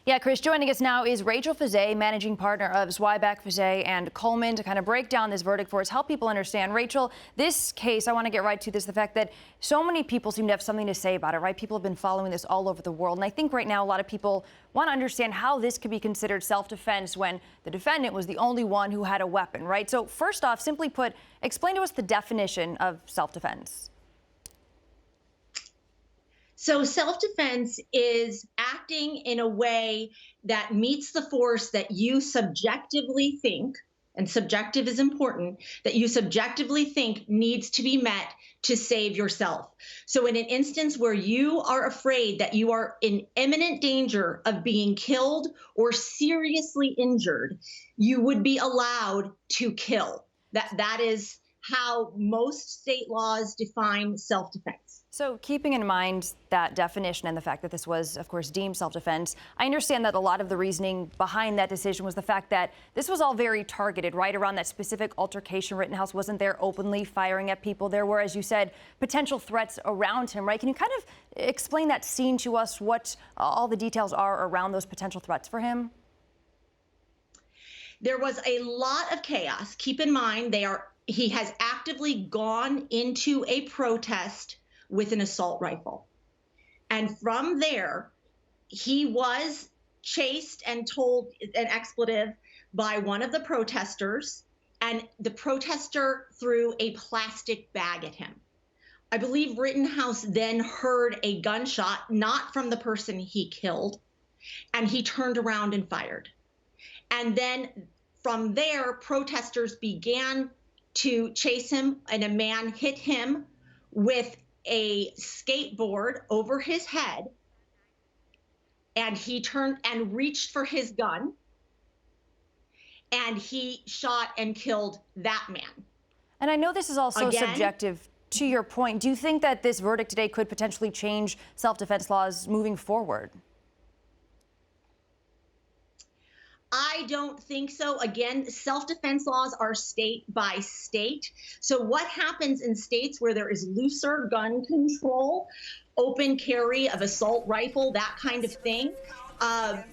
Yeah, Chris, joining us now is Rachel Fiset, managing partner of Zweiback, Fiset and Coleman, to kind of break down this verdict for us, help people understand. Rachel, this case, I want to get right to this, the fact that so many people seem to have something to say about it, right? People have been following this all over the world. And I think right now a lot of people want to understand how this could be considered self-defense when the defendant was the only one who had a weapon, right? So first off, simply put, explain to us the definition of self-defense. So self-defense is acting in a way that meets the force that you subjectively think, and subjective is important, that you subjectively think needs to be met to save yourself. So in an instance where you are afraid that you are in imminent danger of being killed or seriously injured, you would be allowed to kill. That is how most state laws define self-defense. So keeping in mind that definition and the fact that this was, of course, deemed self-defense, I understand that a lot of the reasoning behind that decision was the fact that this was all very targeted, right around that specific altercation. Rittenhouse wasn't there openly firing at people. There were, as you said, potential threats around him, right? Can you kind of explain that scene to us, what all the details are around those potential threats for him? There was a lot of chaos. Keep in mind, he has actively gone into a protest with an assault rifle. And from there, he was chased and told an expletive by one of the protesters, and the protester threw a plastic bag at him. I believe Rittenhouse then heard a gunshot, not from the person he killed, and he turned around and fired. And then from there, protesters began to chase him, and a man hit him with a skateboard over his head, and he turned and reached for his gun, and he shot and killed that man. And I know this is also subjective. To your point, do you think that this verdict today could potentially change self-defense laws moving forward? I don't think so. Again, self-defense laws are state by state. So what happens in states where there is looser gun control, open carry of assault rifle, that kind of thing,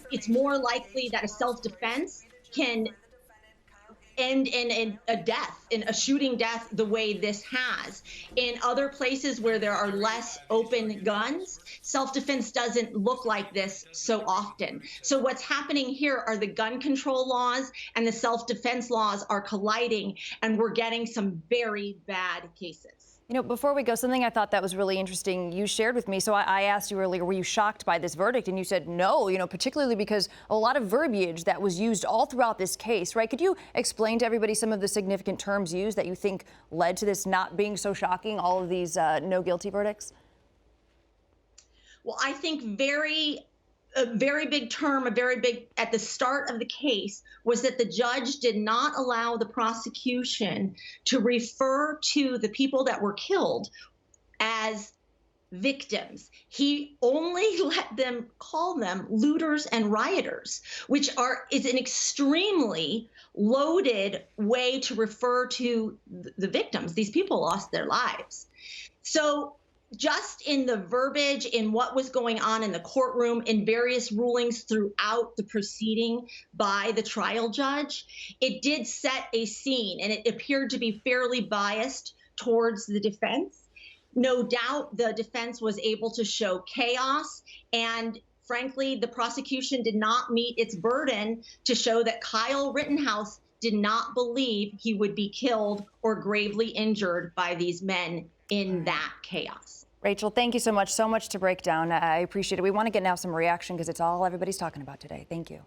it's more likely that a self-defense can end in a death, in a shooting death, the way this has. In other places where there are less open guns, self-defense doesn't look like this so often. So what's happening here are the gun control laws and the self-defense laws are colliding, and we're getting some very bad cases. You know, before we go, something I thought that was really interesting you shared with me. So I asked you earlier, were you shocked by this verdict? And you said no, particularly because a lot of verbiage that was used all throughout this case, right? Could you explain to everybody some of the significant terms used that you think led to this not being so shocking, all of these no guilty verdicts? Well, I think a very big term, at the start of the case, was that the judge did not allow the prosecution to refer to the people that were killed as victims. He only let them call them looters and rioters, which is an extremely loaded way to refer to the victims. These people lost their lives. So just in the verbiage, in what was going on in the courtroom, in various rulings throughout the proceeding by the trial judge, it did set a scene, and it appeared to be fairly biased towards the defense. No doubt the defense was able to show chaos, and frankly, the prosecution did not meet its burden to show that Kyle Rittenhouse did not believe he would be killed or gravely injured by these men in that chaos. Rachel, thank you so much to break down. I appreciate it. We want to get now some reaction because it's all everybody's talking about today. Thank you.